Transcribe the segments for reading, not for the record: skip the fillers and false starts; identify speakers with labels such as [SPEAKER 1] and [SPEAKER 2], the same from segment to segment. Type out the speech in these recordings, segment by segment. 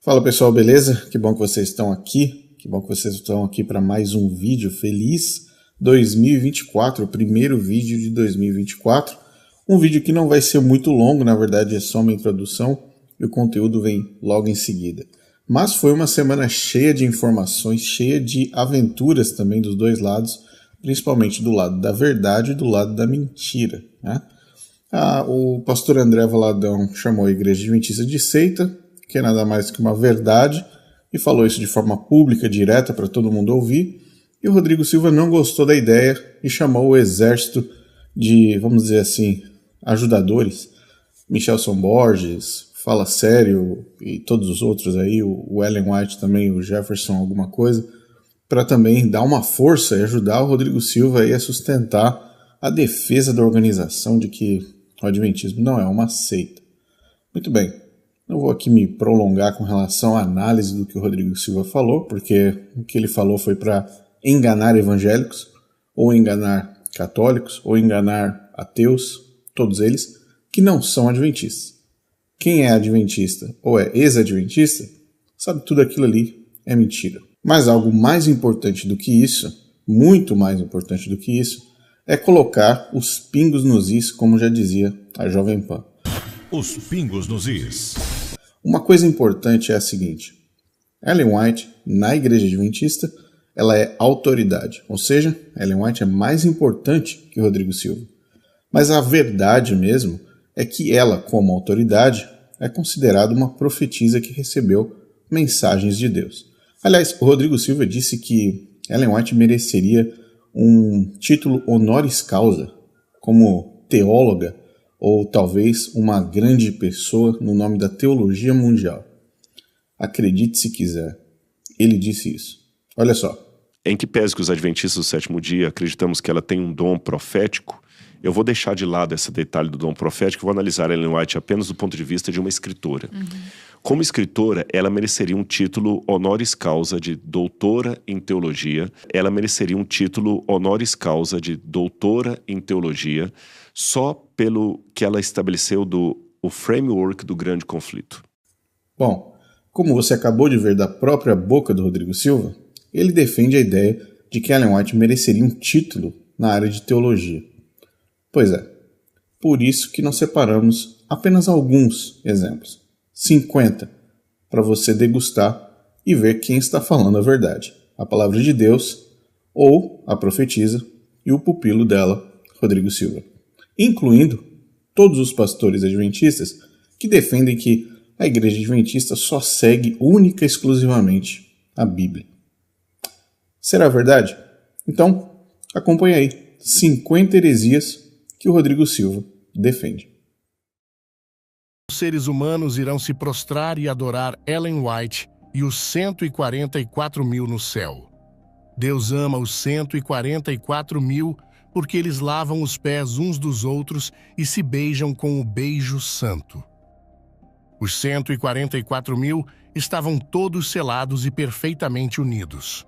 [SPEAKER 1] Fala pessoal, beleza? Que bom que vocês estão aqui. Que bom que vocês estão aqui para mais um vídeo. Feliz 2024, o primeiro vídeo de 2024. Um vídeo que não vai ser muito longo, na verdade é só uma introdução e o conteúdo vem logo em seguida. Mas foi uma semana cheia de informações, cheia de aventuras também dos dois lados, principalmente do lado da verdade e do lado da mentira, né? O pastor André Valadão chamou a Igreja Adventista de seita, que é nada mais que uma verdade, e falou isso de forma pública, direta, para todo mundo ouvir. E o Rodrigo Silva não gostou da ideia e chamou o exército de, vamos dizer assim, ajudadores. Michelson Borges, Fala Sério e todos os outros aí, o Ellen White também, o Jefferson alguma coisa, para também dar uma força e ajudar o Rodrigo Silva aí a sustentar a defesa da organização de que o Adventismo não é uma seita. Muito bem. Não vou aqui me prolongar com relação à análise do que o Rodrigo Silva falou, porque o que ele falou foi para enganar evangélicos, ou enganar católicos, ou enganar ateus, todos eles, que não são adventistas. Quem é adventista ou é ex-adventista, sabe tudo aquilo ali é mentira. Mas algo mais importante do que isso, muito mais importante do que isso, é colocar os pingos nos is, como já dizia a Jovem Pan.
[SPEAKER 2] Os pingos nos is.
[SPEAKER 1] Uma coisa importante é a seguinte: Ellen White, na Igreja Adventista, ela é autoridade, ou seja, Ellen White é mais importante que Rodrigo Silva. Mas a verdade mesmo é que ela, como autoridade, é considerada uma profetisa que recebeu mensagens de Deus. Aliás, o Rodrigo Silva disse que Ellen White mereceria um título honoris causa, como teóloga, ou talvez uma grande pessoa no nome da teologia mundial. Acredite se quiser, ele disse isso. Olha só.
[SPEAKER 3] Em que pese que os adventistas do sétimo dia acreditamos que ela tem um dom profético, eu vou deixar de lado esse detalhe do dom profético e vou analisar Ellen White apenas do ponto de vista de uma escritora. Como escritora, ela mereceria um título honoris causa de doutora em teologia. Ela mereceria um título honoris causa de doutora em teologia só pelo que ela estabeleceu o framework do grande conflito.
[SPEAKER 1] Bom, como você acabou de ver da própria boca do Rodrigo Silva, ele defende a ideia de que Ellen White mereceria um título na área de teologia. Pois é, por isso que nós separamos apenas alguns exemplos, 50, para você degustar e ver quem está falando a verdade, a palavra de Deus ou a profetisa e o pupilo dela, Rodrigo Silva, incluindo todos os pastores adventistas que defendem que a Igreja Adventista só segue única e exclusivamente a Bíblia. Será verdade? Então, acompanhe aí 50 heresias que o Rodrigo Silva defende.
[SPEAKER 4] Os seres humanos irão se prostrar e adorar Ellen White e os 144 mil no céu. Deus ama os 144 mil porque eles lavam os pés uns dos outros e se beijam com o beijo santo. Os 144 mil estavam todos selados e perfeitamente unidos.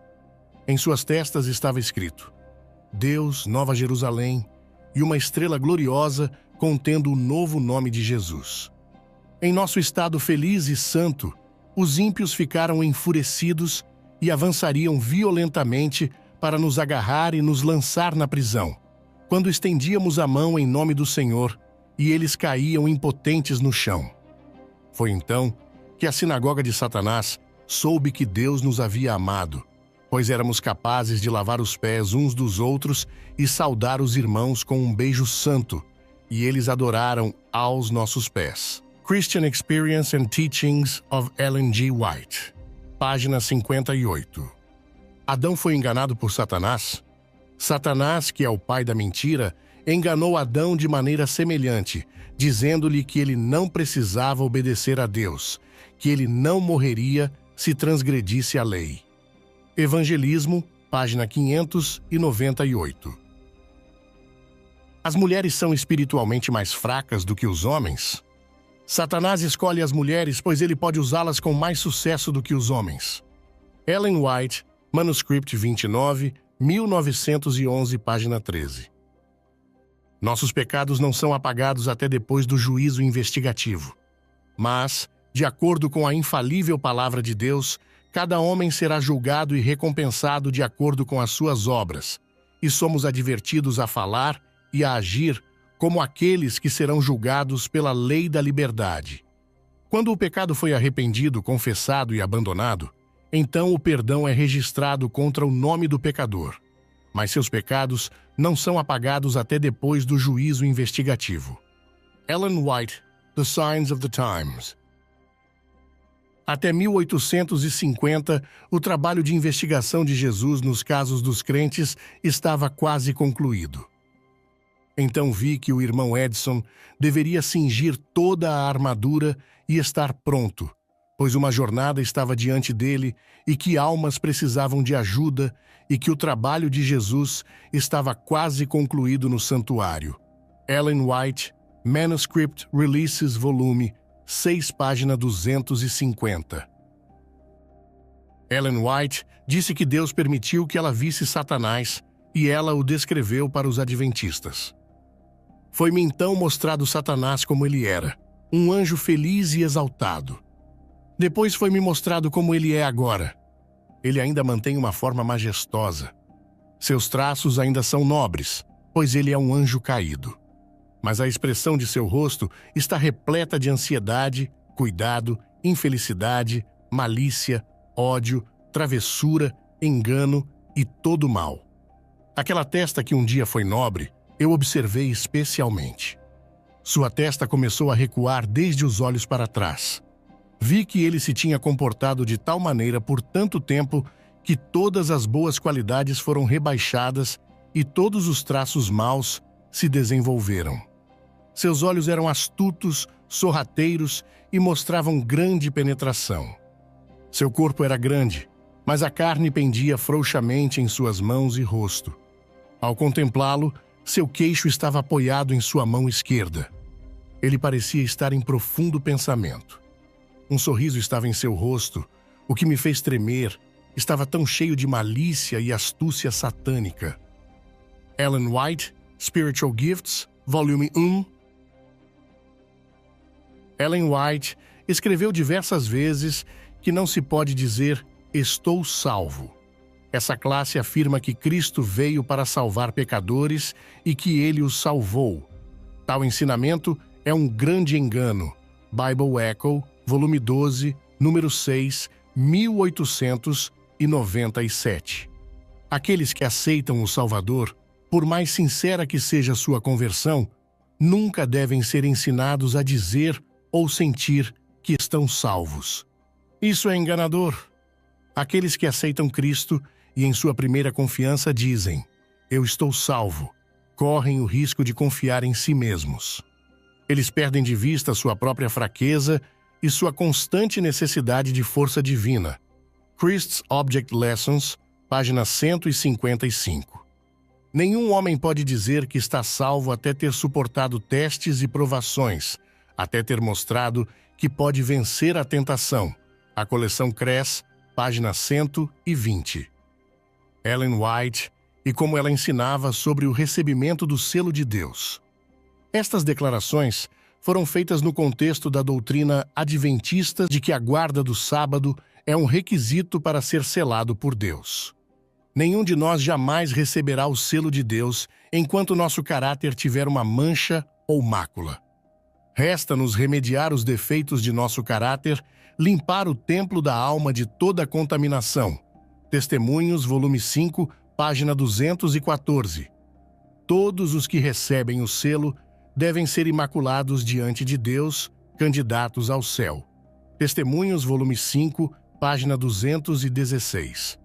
[SPEAKER 4] Em suas testas estava escrito: Deus, Nova Jerusalém, e uma estrela gloriosa contendo o novo nome de Jesus. Em nosso estado feliz e santo, os ímpios ficaram enfurecidos e avançariam violentamente para nos agarrar e nos lançar na prisão, quando estendíamos a mão em nome do Senhor, e eles caíam impotentes no chão. Foi então que a sinagoga de Satanás soube que Deus nos havia amado, pois éramos capazes de lavar os pés uns dos outros e saudar os irmãos com um beijo santo, e eles adoraram aos nossos pés. Christian Experience and Teachings of Ellen G. White, página 58. Adão foi enganado por Satanás? Satanás, que é o pai da mentira, enganou Adão de maneira semelhante, dizendo-lhe que ele não precisava obedecer a Deus, que ele não morreria se transgredisse a lei. Evangelismo, página 598. As mulheres são espiritualmente mais fracas do que os homens? Satanás escolhe as mulheres, pois ele pode usá-las com mais sucesso do que os homens. Ellen White, Manuscript 29, 1911, página 13. Nossos pecados não são apagados até depois do juízo investigativo. Mas De acordo com a infalível palavra de Deus, cada homem será julgado e recompensado de acordo com as suas obras, e somos advertidos a falar e a agir como aqueles que serão julgados pela lei da liberdade. Quando o pecado foi arrependido, confessado e abandonado, então o perdão é registrado contra o nome do pecador, mas seus pecados não são apagados até depois do juízo investigativo. Ellen White, The Signs of the Times. Até 1850, o trabalho de investigação de Jesus nos casos dos crentes estava quase concluído. Então vi que o irmão Edson deveria cingir toda a armadura e estar pronto, pois uma jornada estava diante dele e que almas precisavam de ajuda e que o trabalho de Jesus estava quase concluído no santuário. Ellen White, Manuscript Releases Volume 6, página 250. Ellen White disse que Deus permitiu que ela visse Satanás e ela o descreveu para os adventistas. Foi-me então mostrado Satanás como ele era, um anjo feliz e exaltado. Depois foi-me mostrado como ele é agora. Ele ainda mantém uma forma majestosa. Seus traços ainda são nobres, pois ele é um anjo caído. Mas a expressão de seu rosto está repleta de ansiedade, cuidado, infelicidade, malícia, ódio, travessura, engano e todo mal. Aquela testa que um dia foi nobre, eu observei especialmente. Sua testa começou a recuar desde os olhos para trás. Vi que ele se tinha comportado de tal maneira por tanto tempo que todas as boas qualidades foram rebaixadas e todos os traços maus se desenvolveram. Seus olhos eram astutos, sorrateiros e mostravam grande penetração. Seu corpo era grande, mas a carne pendia frouxamente em suas mãos e rosto. Ao contemplá-lo, seu queixo estava apoiado em sua mão esquerda. Ele parecia estar em profundo pensamento. Um sorriso estava em seu rosto, o que me fez tremer. Estava tão cheio de malícia e astúcia satânica. Ellen White, Spiritual Gifts, Volume 1. Ellen White escreveu diversas vezes que não se pode dizer "estou salvo". Essa classe afirma que Cristo veio para salvar pecadores e que ele os salvou. Tal ensinamento é um grande engano. Bible Echo, volume 12, número 6, 1897. Aqueles que aceitam o Salvador, por mais sincera que seja sua conversão, nunca devem ser ensinados a dizer ou sentir que estão salvos. Isso é enganador. Aqueles que aceitam Cristo e em sua primeira confiança dizem: "Eu estou salvo", correm o risco de confiar em si mesmos. Eles perdem de vista sua própria fraqueza e sua constante necessidade de força divina. Christ's Object Lessons, página 155. Nenhum homem pode dizer que está salvo até ter suportado testes e provações, até ter mostrado que pode vencer a tentação. A coleção Kress, página 120. Ellen White, e como ela ensinava sobre o recebimento do selo de Deus. Estas declarações foram feitas no contexto da doutrina adventista de que a guarda do sábado é um requisito para ser selado por Deus. Nenhum de nós jamais receberá o selo de Deus enquanto nosso caráter tiver uma mancha ou mácula. Resta-nos remediar os defeitos de nosso caráter, limpar o templo da alma de toda contaminação. Testemunhos, volume 5, página 214. Todos os que recebem o selo devem ser imaculados diante de Deus, candidatos ao céu. Testemunhos, volume 5, página 216.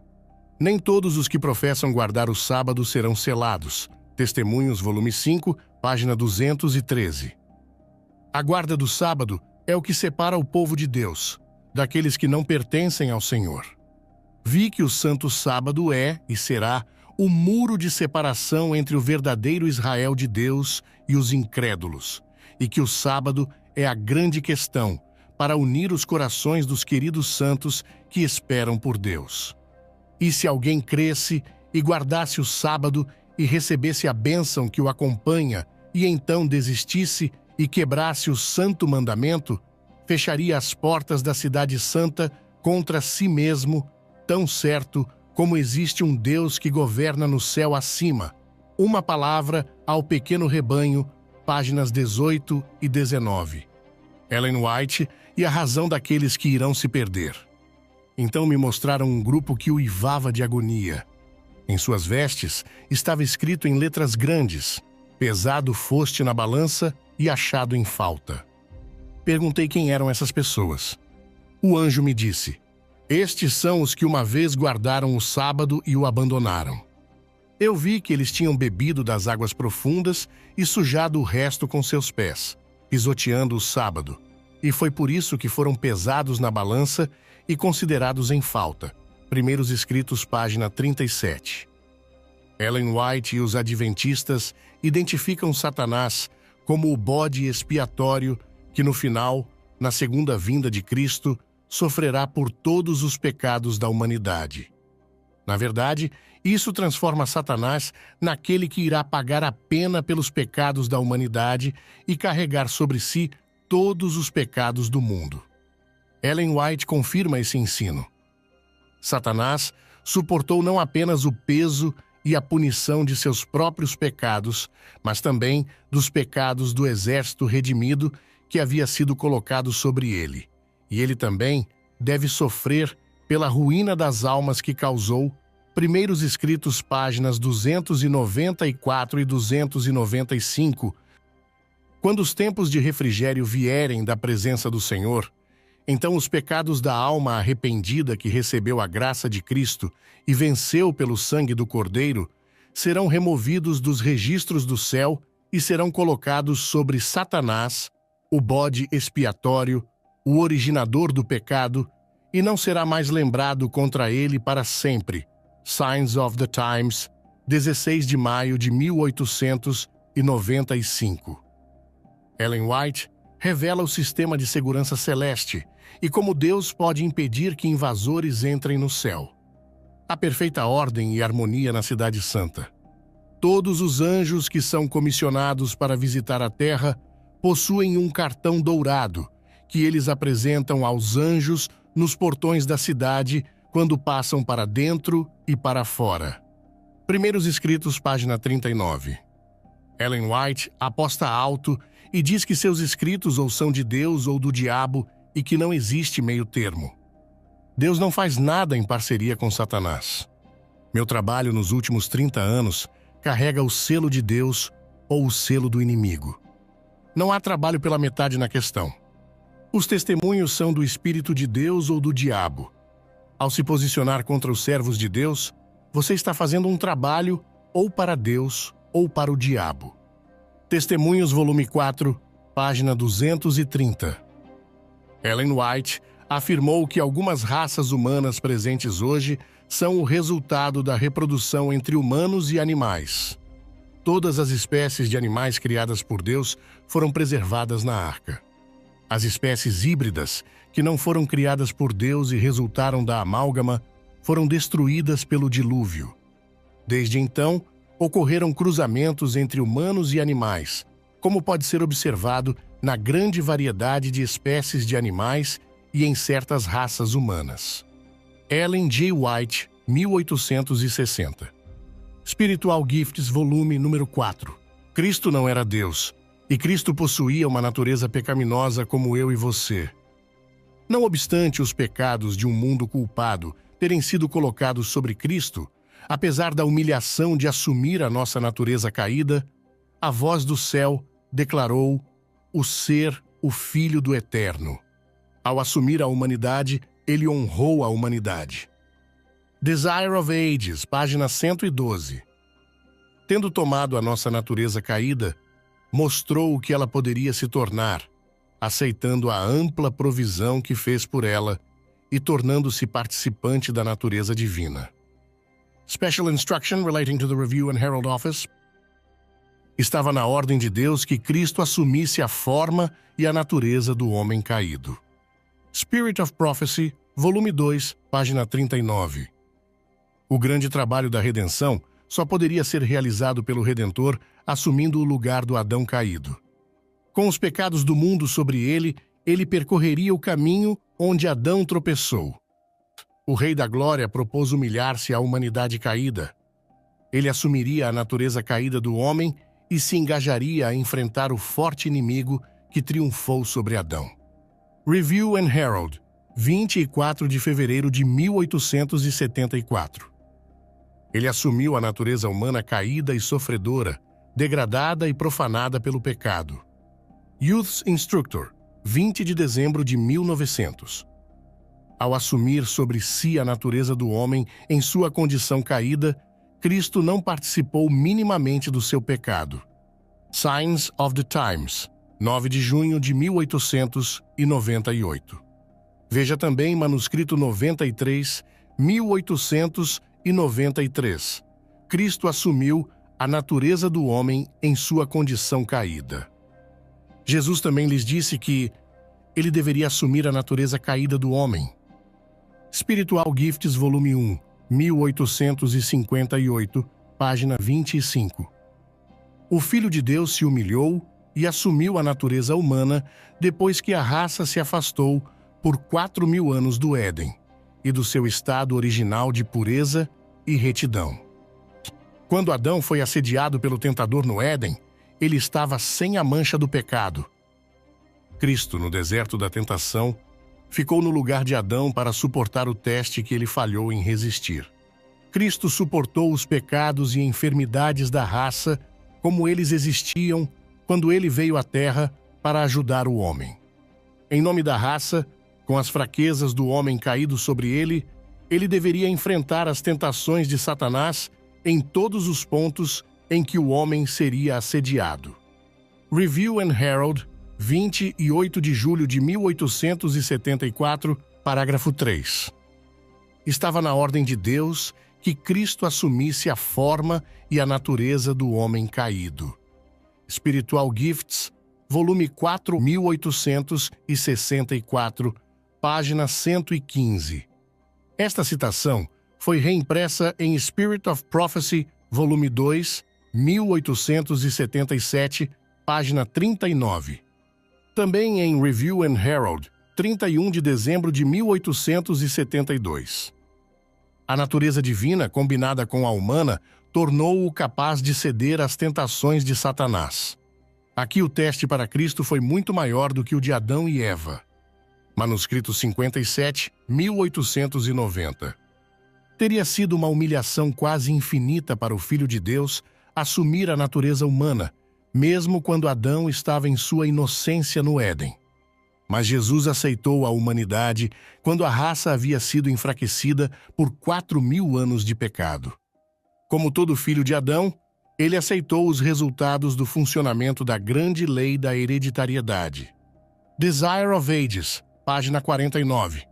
[SPEAKER 4] Nem todos os que professam guardar o sábado serão selados. Testemunhos, volume 5, página 213. A guarda do sábado é o que separa o povo de Deus, daqueles que não pertencem ao Senhor. Vi que o santo sábado é, e será, o muro de separação entre o verdadeiro Israel de Deus e os incrédulos, e que o sábado é a grande questão para unir os corações dos queridos santos que esperam por Deus. E se alguém cresce e guardasse o sábado e recebesse a bênção que o acompanha, e então desistisse e quebrasse o santo mandamento, fecharia as portas da cidade santa contra si mesmo, tão certo como existe um Deus que governa no céu acima. Uma palavra ao pequeno rebanho, páginas 18 e 19. Ellen White e a razão daqueles que irão se perder. Então me mostraram um grupo que uivava de agonia. Em suas vestes estava escrito em letras grandes: pesado foste na balança e achado em falta. Perguntei quem eram essas pessoas. O anjo me disse: estes são os que uma vez guardaram o sábado e o abandonaram. Eu vi que eles tinham bebido das águas profundas e sujado o resto com seus pés, pisoteando o sábado, e foi por isso que foram pesados na balança e considerados em falta. Primeiros Escritos, página 37. Ellen White e os adventistas identificam Satanás como o bode expiatório que no final, na segunda vinda de Cristo, sofrerá por todos os pecados da humanidade. Na verdade, isso transforma Satanás naquele que irá pagar a pena pelos pecados da humanidade e carregar sobre si todos os pecados do mundo. Ellen White confirma esse ensino. Satanás suportou não apenas o peso e a punição de seus próprios pecados, mas também dos pecados do exército redimido que havia sido colocado sobre ele. E ele também deve sofrer pela ruína das almas que causou. Primeiros Escritos, páginas 294 e 295. Quando os tempos de refrigério vierem da presença do Senhor, então os pecados da alma arrependida que recebeu a graça de Cristo e venceu pelo sangue do Cordeiro serão removidos dos registros do céu e serão colocados sobre Satanás, o bode expiatório, o originador do pecado, e não será mais lembrado contra ele para sempre. Signs of the Times, 16 de maio de 1895. Ellen White revela o sistema de segurança celeste e como Deus pode impedir que invasores entrem no céu. A perfeita ordem e harmonia na Cidade Santa. Todos os anjos que são comissionados para visitar a Terra possuem um cartão dourado, que eles apresentam aos anjos nos portões da cidade quando passam para dentro e para fora. Primeiros Escritos, página 39. Ellen White aposta alto e diz que seus escritos ou são de Deus ou do diabo e que não existe meio termo. Deus não faz nada em parceria com Satanás. Meu trabalho nos últimos 30 anos carrega o selo de Deus ou o selo do inimigo. Não há trabalho pela metade na questão. Os testemunhos são do Espírito de Deus ou do diabo. Ao se posicionar contra os servos de Deus, você está fazendo um trabalho ou para Deus ou para o diabo. Testemunhos, volume 4, página 230. Ellen White afirmou que algumas raças humanas presentes hoje são o resultado da reprodução entre humanos e animais. Todas as espécies de animais criadas por Deus foram preservadas na arca. As espécies híbridas, que não foram criadas por Deus e resultaram da amálgama, foram destruídas pelo dilúvio. Desde então, ocorreram cruzamentos entre humanos e animais, como pode ser observado na grande variedade de espécies de animais e em certas raças humanas. Ellen J. White, 1860. Spiritual Gifts, volume número 4. Cristo não era Deus, e Cristo possuía uma natureza pecaminosa como eu e você. Não obstante os pecados de um mundo culpado terem sido colocados sobre Cristo, apesar da humilhação de assumir a nossa natureza caída, a voz do céu declarou o ser o Filho do Eterno. Ao assumir a humanidade, ele honrou a humanidade. Desire of Ages, página 112. Tendo tomado a nossa natureza caída, mostrou o que ela poderia se tornar, aceitando a ampla provisão que fez por ela e tornando-se participante da natureza divina. Special Instruction relating to the Review and Herald Office. Estava na ordem de Deus que Cristo assumisse a forma e a natureza do homem caído. Spirit of Prophecy, volume 2, página 39. O grande trabalho da redenção só poderia ser realizado pelo Redentor assumindo o lugar do Adão caído. Com os pecados do mundo sobre ele ele percorreria o caminho onde Adão tropeçou. O Rei da Glória propôs humilhar-se à humanidade caída. Ele assumiria a natureza caída do homem e se engajaria a enfrentar o forte inimigo que triunfou sobre Adão. Review and Herald, 24 de fevereiro de 1874. Ele assumiu a natureza humana caída e sofredora, degradada e profanada pelo pecado. Youth's Instructor, 20 de dezembro de 1900. Ao assumir sobre si a natureza do homem em sua condição caída, Cristo não participou minimamente do seu pecado. Signs of the Times, 9 de junho de 1898. Veja também manuscrito 93, 1893. Cristo assumiu a natureza do homem em sua condição caída. Jesus também lhes disse que ele deveria assumir a natureza caída do homem. Spiritual Gifts, volume 1, 1858, página 25. O Filho de Deus se humilhou e assumiu a natureza humana depois que a raça se afastou por 4.000 anos do Éden e do seu estado original de pureza e retidão. Quando Adão foi assediado pelo tentador no Éden, ele estava sem a mancha do pecado. Cristo, no deserto da tentação, ficou no lugar de Adão para suportar o teste que ele falhou em resistir. Cristo suportou os pecados e enfermidades da raça como eles existiam quando ele veio à Terra para ajudar o homem. Em nome da raça, com as fraquezas do homem caído sobre ele, ele deveria enfrentar as tentações de Satanás em todos os pontos em que o homem seria assediado. Review and Herald, 28 de julho de 1874, parágrafo 3. Estava na ordem de Deus que Cristo assumisse a forma e a natureza do homem caído. Spiritual Gifts, volume 4, 1864, página 115. Esta citação foi reimpressa em Spirit of Prophecy, volume 2, 1877, página 39. Também em Review and Herald, 31 de dezembro de 1872. A natureza divina, combinada com a humana, tornou-o capaz de ceder às tentações de Satanás. Aqui o teste para Cristo foi muito maior do que o de Adão e Eva. Manuscrito 57, 1890. Teria sido uma humilhação quase infinita para o Filho de Deus assumir a natureza humana, mesmo quando Adão estava em sua inocência no Éden. Mas Jesus aceitou a humanidade quando a raça havia sido enfraquecida por 4.000 anos de pecado. Como todo filho de Adão, ele aceitou os resultados do funcionamento da grande lei da hereditariedade. Desire of Ages, página 49.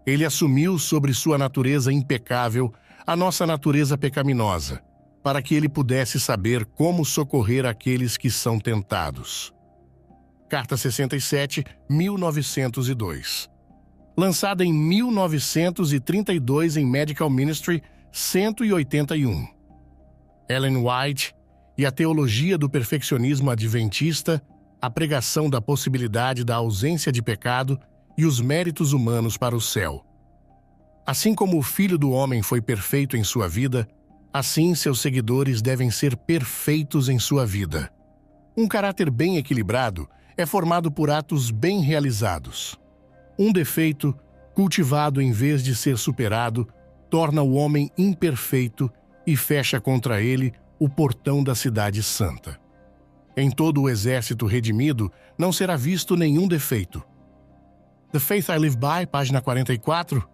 [SPEAKER 4] Ele assumiu sobre sua natureza impecável a nossa natureza pecaminosa, para que ele pudesse saber como socorrer aqueles que são tentados. Carta 67, 1902. Lançada em 1932 em Medical Ministry 181. Ellen White e a Teologia do Perfeccionismo Adventista, a pregação da possibilidade da ausência de pecado e os méritos humanos para o céu. Assim como o Filho do Homem foi perfeito em sua vida, assim seus seguidores devem ser perfeitos em sua vida. Um caráter bem equilibrado é formado por atos bem realizados. Um defeito, cultivado em vez de ser superado, torna o homem imperfeito e fecha contra ele o portão da cidade santa. Em todo o exército redimido não será visto nenhum defeito. The Faith I Live By, página 44.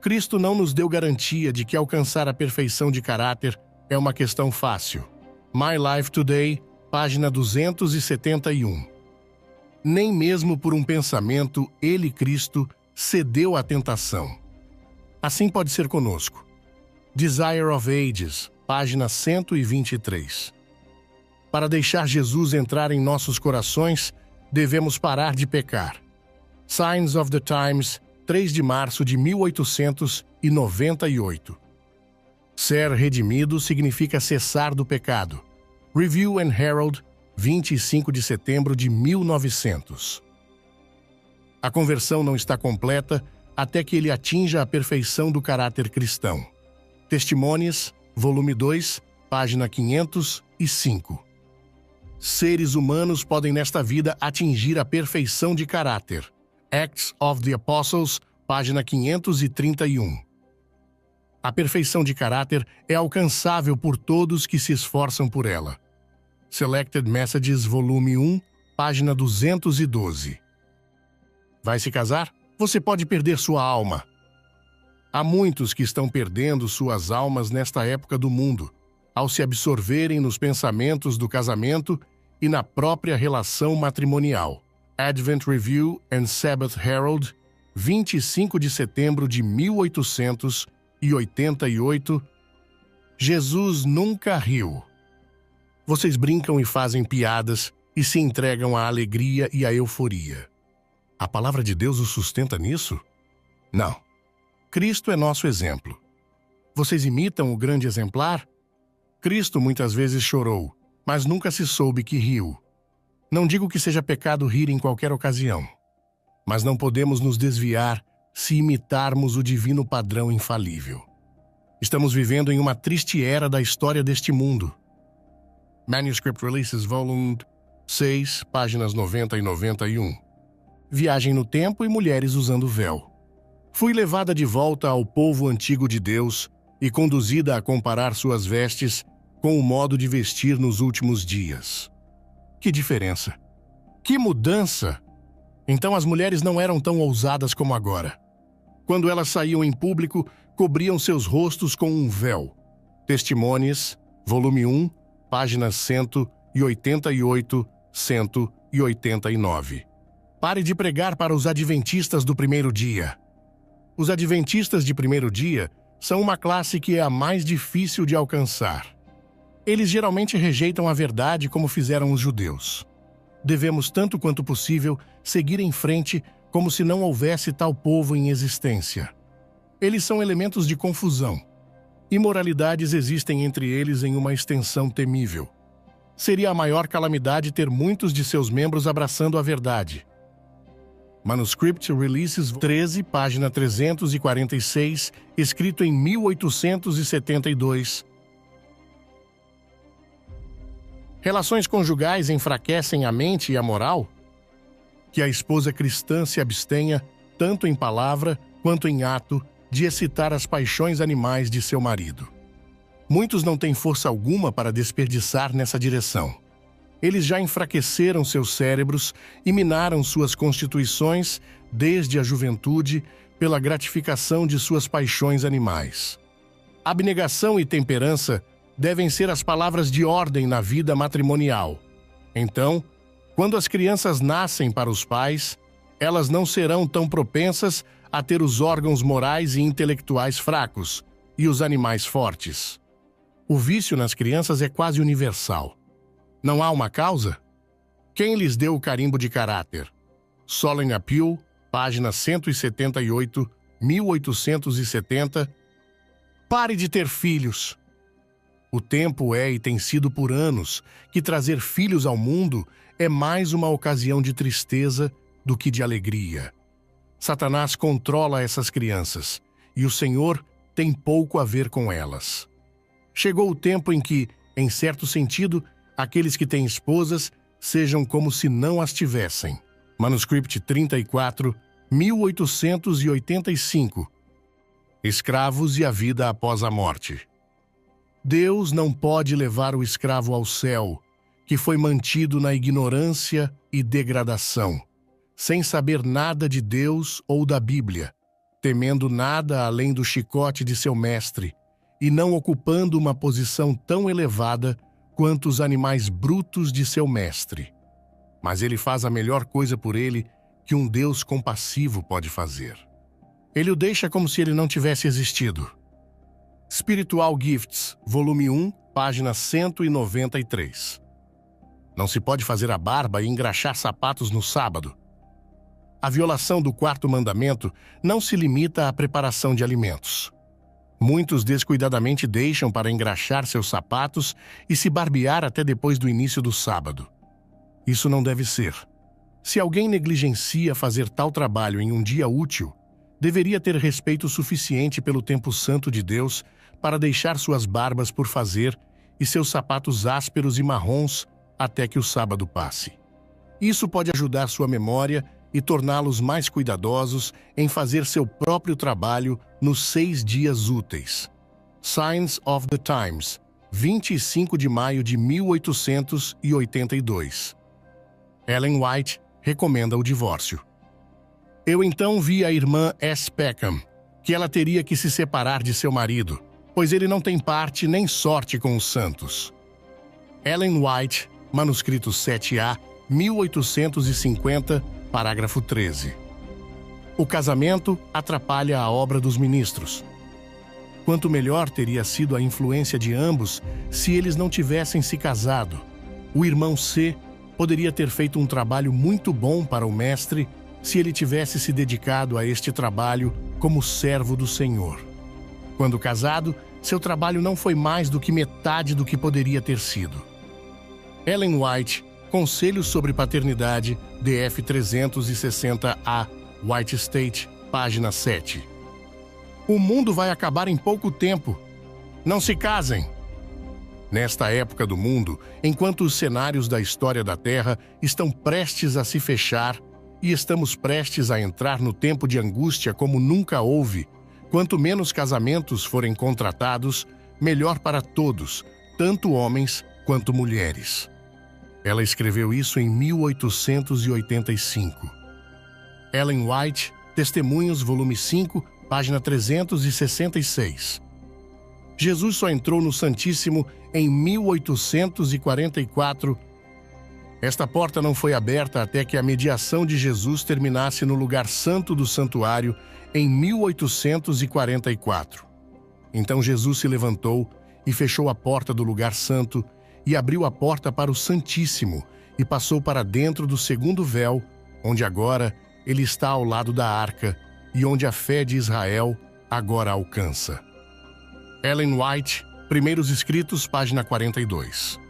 [SPEAKER 4] Cristo não nos deu garantia de que alcançar a perfeição de caráter é uma questão fácil. My Life Today, página 271. Nem mesmo por um pensamento, ele, Cristo, cedeu à tentação. Assim pode ser conosco. Desire of Ages, página 123. Para deixar Jesus entrar em nossos corações, devemos parar de pecar. Signs of the Times, 3 de março de 1898. Ser redimido significa cessar do pecado. Review and Herald, 25 de setembro de 1900. A conversão não está completa até que ele atinja a perfeição do caráter cristão. Testimônios, volume 2, página 505. Seres humanos podem nesta vida atingir a perfeição de caráter. Acts of the Apostles, página 531. A perfeição de caráter é alcançável por todos que se esforçam por ela. Selected Messages, volume 1, página 212. Vai se casar? Você pode perder sua alma. Há muitos que estão perdendo suas almas nesta época do mundo, ao se absorverem nos pensamentos do casamento e na própria relação matrimonial. Advent Review and Sabbath Herald, 25 de setembro de 1888. Jesus nunca riu. Vocês brincam e fazem piadas e se entregam à alegria e à euforia. A palavra de Deus os sustenta nisso? Não. Cristo é nosso exemplo. Vocês imitam o grande exemplar? Cristo muitas vezes chorou, mas nunca se soube que riu. Não digo que seja pecado rir em qualquer ocasião, mas não podemos nos desviar se imitarmos o divino padrão infalível. Estamos vivendo em uma triste era da história deste mundo. Manuscript Releases, volume 6, páginas 90 e 91. Viagem no tempo e mulheres usando véu. Fui levada de volta ao povo antigo de Deus e conduzida a comparar suas vestes com o modo de vestir nos últimos dias. Que diferença! Que mudança! Então as mulheres não eram tão ousadas como agora. Quando elas saíam em público, cobriam seus rostos com um véu. Testimônios, volume 1, páginas 188, 189. Pare de pregar para os adventistas do primeiro dia. Os adventistas de primeiro dia são uma classe que é a mais difícil de alcançar. Eles geralmente rejeitam a verdade como fizeram os judeus. Devemos, tanto quanto possível, seguir em frente como se não houvesse tal povo em existência. Eles são elementos de confusão. Imoralidades existem entre eles em uma extensão temível. Seria a maior calamidade ter muitos de seus membros abraçando a verdade. Manuscript Releases 13, página 346, escrito em 1872. Relações conjugais enfraquecem a mente e a moral? Que a esposa cristã se abstenha, tanto em palavra quanto em ato, de excitar as paixões animais de seu marido. Muitos não têm força alguma para desperdiçar nessa direção. Eles já enfraqueceram seus cérebros e minaram suas constituições desde a juventude pela gratificação de suas paixões animais. Abnegação e temperança devem ser as palavras de ordem na vida matrimonial. Então, quando as crianças nascem para os pais, elas não serão tão propensas a ter os órgãos morais e intelectuais fracos e os animais fortes. O vício nas crianças é quase universal. Não há uma causa? Quem lhes deu o carimbo de caráter? Solemn Appeal, página 178, 1870. Pare de ter filhos. O tempo é e tem sido por anos que trazer filhos ao mundo é mais uma ocasião de tristeza do que de alegria. Satanás controla essas crianças e o Senhor tem pouco a ver com elas. Chegou o tempo em que, em certo sentido, aqueles que têm esposas sejam como se não as tivessem. Manuscript 34, 1885. Escravos e a vida após a morte. Deus não pode levar o escravo ao céu, que foi mantido na ignorância e degradação, sem saber nada de Deus ou da Bíblia, temendo nada além do chicote de seu mestre, e não ocupando uma posição tão elevada quanto os animais brutos de seu mestre. Mas ele faz a melhor coisa por ele que um Deus compassivo pode fazer. Ele o deixa como se ele não tivesse existido. Spiritual Gifts, volume 1, página 193. Não se pode fazer a barba e engraxar sapatos no sábado. A violação do quarto mandamento não se limita à preparação de alimentos. Muitos descuidadamente deixam para engraxar seus sapatos e se barbear até depois do início do sábado. Isso não deve ser. Se alguém negligencia fazer tal trabalho em um dia útil, deveria ter respeito suficiente pelo tempo santo de Deus para deixar suas barbas por fazer e seus sapatos ásperos e marrons até que o sábado passe. Isso pode ajudar sua memória e torná-los mais cuidadosos em fazer seu próprio trabalho nos 6 dias úteis. Signs of the Times, 25 de maio de 1882. Ellen White recomenda o divórcio. Eu então vi a irmã S. Peckham, que ela teria que se separar de seu marido, pois ele não tem parte nem sorte com os santos. Ellen White, manuscrito 7A, 1850, parágrafo 13. O casamento atrapalha a obra dos ministros. Quanto melhor teria sido a influência de ambos se eles não tivessem se casado. O irmão C poderia ter feito um trabalho muito bom para o mestre se ele tivesse se dedicado a este trabalho como servo do Senhor. Quando casado, seu trabalho não foi mais do que metade do que poderia ter sido. Ellen White, Conselhos sobre Paternidade, DF 360A, White State, página 7. O mundo vai acabar em pouco tempo. Não se casem! Nesta época do mundo, enquanto os cenários da história da Terra estão prestes a se fechar e estamos prestes a entrar no tempo de angústia como nunca houve, quanto menos casamentos forem contratados, melhor para todos, tanto homens quanto mulheres. Ela escreveu isso em 1885. Ellen White, Testemunhos, volume 5, página 366. Jesus só entrou no Santíssimo em 1844. Esta porta não foi aberta até que a mediação de Jesus terminasse no lugar santo do santuário em 1844. Então Jesus se levantou e fechou a porta do lugar santo e abriu a porta para o Santíssimo e passou para dentro do segundo véu, onde agora ele está ao lado da arca e onde a fé de Israel agora alcança. Ellen White, Primeiros Escritos, página 42.